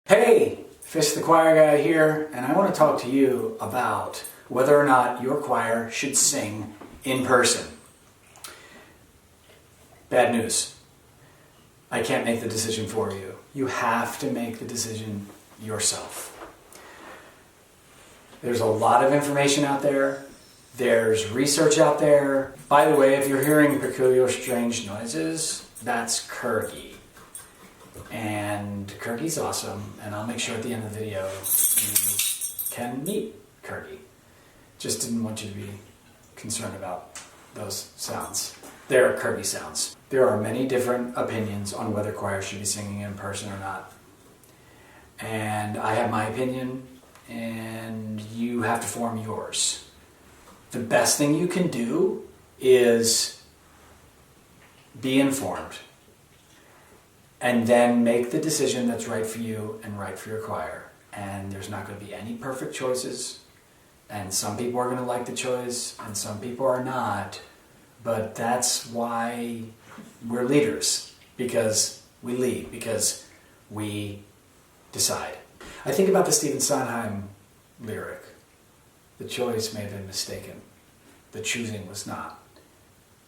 Hey, Fish the Choir Guy here, and I want to talk to you about whether or not your choir should sing in person. Bad news. I can't make the decision for you. You have to make the decision yourself. There's a lot of information out there. There's research out there. By the way, if you're hearing peculiar, strange noises, that's Kergy. And Kergy's awesome, and I'll make sure at the end of the video you can meet Kergy. Just didn't want you to be concerned about those sounds. They're Kergy sounds. There are many different opinions on whether choirs should be singing in person or not. And I have my opinion, and you have to form yours. The best thing you can do is be informed. And then make the decision that's right for you and right for your choir. And there's not going to be any perfect choices. And some people are going to like the choice, and some people are not. But that's why we're leaders. Because we lead. Because we decide. I think about the Stephen Sondheim lyric. The choice may have been mistaken. The choosing was not.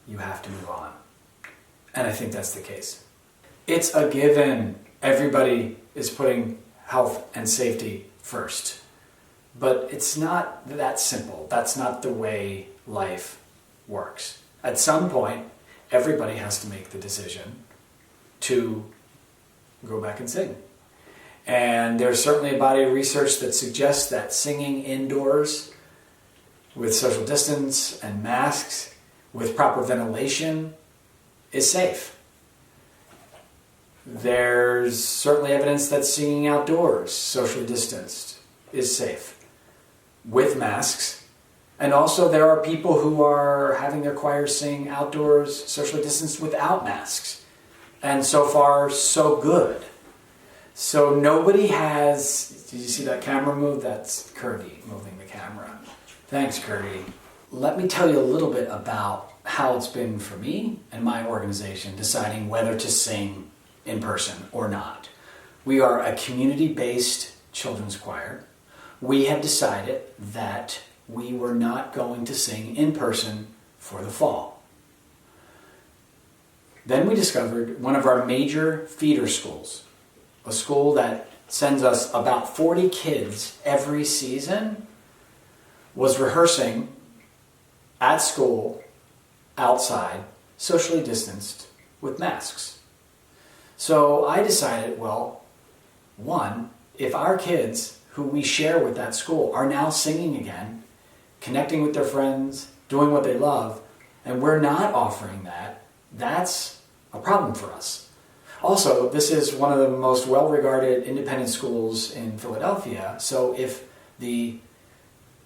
You have to move on. And I think that's the case. It's a given. Everybody is putting health and safety first. But it's not that simple. That's not the way life works. At some point, everybody has to make the decision to go back and sing. And there's certainly a body of research that suggests that singing indoors with social distance and masks, with proper ventilation, is safe. There's certainly evidence that singing outdoors, socially distanced, is safe, with masks. And also there are people who are having their choirs sing outdoors, socially distanced, without masks. And so far, so good. So nobody has... Did you see that camera move? That's Kergy moving the camera. Thanks, Kergy. Let me tell you a little bit about how it's been for me and my organization deciding whether to sing in person or not. We are a community-based children's choir. We have decided that we were not going to sing in person for the fall. Then we discovered one of our major feeder schools, a school that sends us about 40 kids every season, was rehearsing at school, outside, socially distanced, with masks. So I decided, well, one, if our kids who we share with that school are now singing again, connecting with their friends, doing what they love, and we're not offering that, that's a problem for us. Also, this is one of the most well-regarded independent schools in Philadelphia, so if the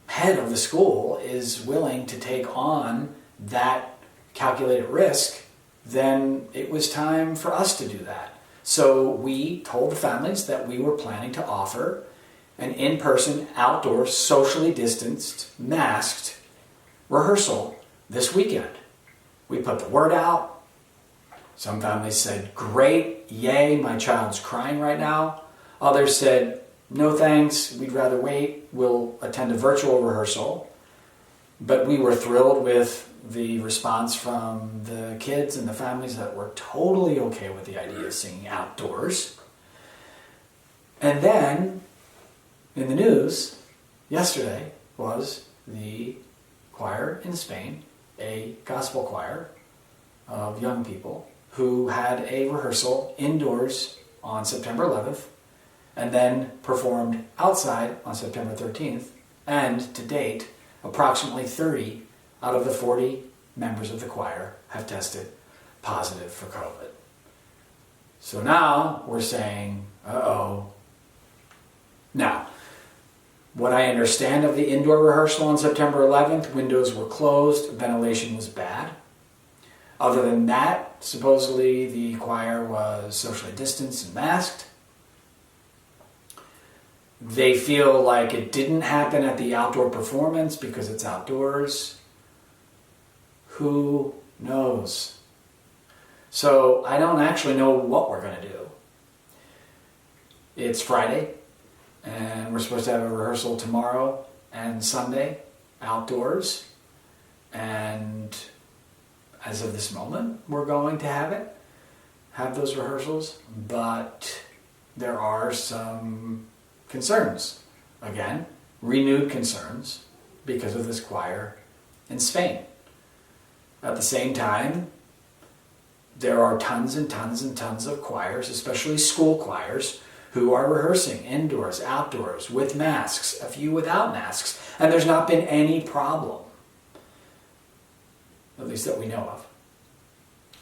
head of the school is willing to take on that calculated risk, then it was time for us to do that. So we told the families that we were planning to offer an in-person, outdoor, socially distanced, masked rehearsal this weekend. We put the word out. Some families said, great, yay, my child's crying right now. Others said, no thanks, we'd rather wait, we'll attend a virtual rehearsal. But we were thrilled with the response from the kids and the families that were totally okay with the idea of singing outdoors. And then, in the news, yesterday was the choir in Spain, a gospel choir of young people, who had a rehearsal indoors on September 11th, and then performed outside on September 13th, and to date, approximately 30 out of the 40 members of the choir have tested positive for COVID. So now we're saying, uh-oh. Now, what I understand of the indoor rehearsal on September 11th, windows were closed, ventilation was bad. Other than that, supposedly the choir was socially distanced and masked. They feel like it didn't happen at the outdoor performance because it's outdoors. Who knows? So I don't actually know what we're going to do. It's Friday, and we're supposed to have a rehearsal tomorrow and Sunday outdoors. And as of this moment, we're going to have those rehearsals, but there are some concerns. Again, renewed concerns because of this choir in Spain. At the same time, there are tons and tons and tons of choirs, especially school choirs, who are rehearsing indoors, outdoors, with masks, a few without masks, and there's not been any problem, at least that we know of.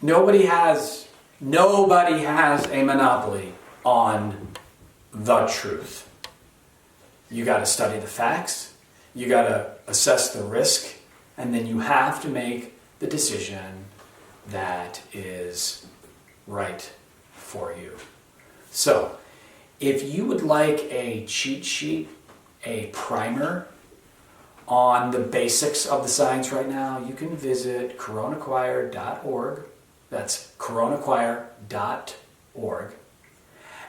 Nobody has a monopoly on the truth. You got to study the facts, you got to assess the risk, and then you have to make the decision that is right for you. So, if you would like a cheat sheet, a primer on the basics of the science right now, you can visit coronachoir.org. That's coronachoir.org.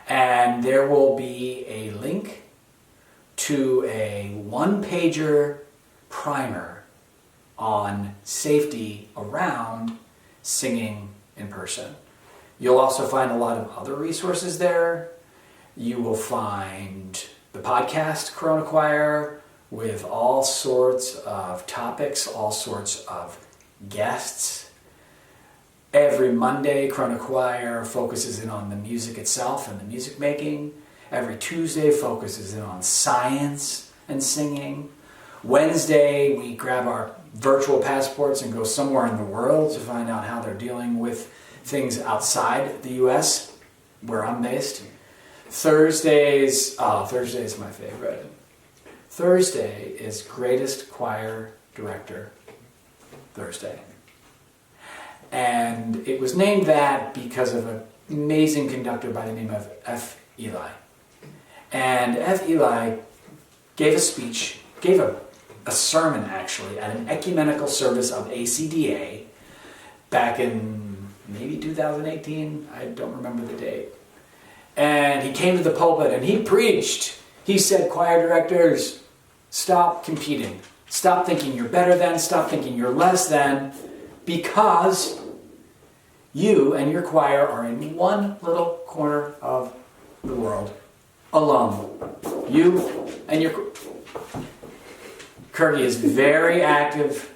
And there will be a link to a one-pager primer on safety around singing in person. You'll also find a lot of other resources there. You will find the podcast Corona Choir with all sorts of topics, all sorts of guests. Every Monday, Corona Choir focuses in on the music itself and the music making. Every Tuesday focuses in on science and singing. Wednesday, we grab our virtual passports and go somewhere in the world to find out how they're dealing with things outside the U.S., where I'm based. Thursday is my favorite. Thursday is Greatest Choir Director Thursday. And it was named that because of an amazing conductor by the name of F. Eli. And F. Eli gave a speech, gave a sermon actually, at an ecumenical service of ACDA back in maybe 2018. I don't remember the date. And he came to the pulpit and he preached. He said, choir directors, stop competing. Stop thinking you're better than, stop thinking you're less than, because you and your choir are in one little corner of the world, alone. You and your... Kergy is very active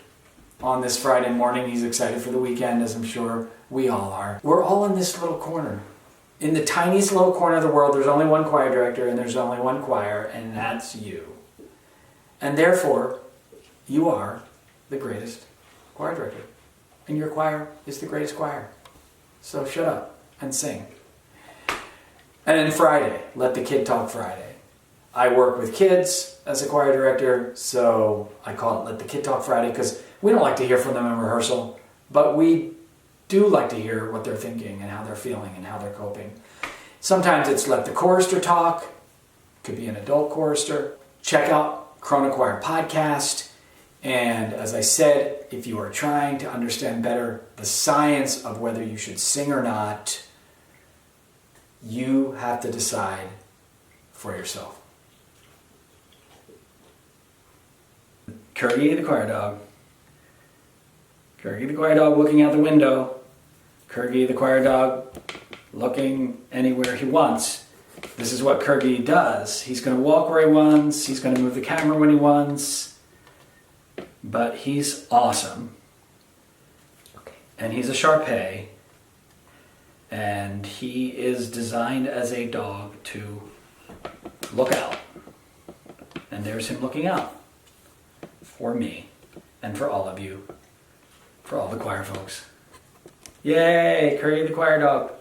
on this Friday morning. He's excited for the weekend, as I'm sure we all are. We're all in this little corner. In the tiniest little corner of the world, there's only one choir director and there's only one choir, and that's you. And therefore, you are the greatest choir director. And your choir is the greatest choir. So shut up and sing. And then Friday, Let the Kid Talk Friday. I work with kids as a choir director, so I call it Let the Kid Talk Friday because we don't like to hear from them in rehearsal, but we do like to hear what they're thinking and how they're feeling and how they're coping. Sometimes it's Let the Chorister Talk. Could be an adult chorister. Check out Corona Choir Podcast. And as I said, if you are trying to understand better the science of whether you should sing or not, you have to decide for yourself. Kergy the Choir Dog. Kergy the Choir Dog looking out the window. Kergy the Choir Dog looking anywhere he wants. This is what Kergy does. He's going to walk where he wants. He's going to move the camera when he wants. But he's awesome. And he's a Shar-Pei. And he is designed as a dog to look out. And there's him looking out. For me. And for all of you. For all the choir folks. Yay! Kergy the Choir Dog.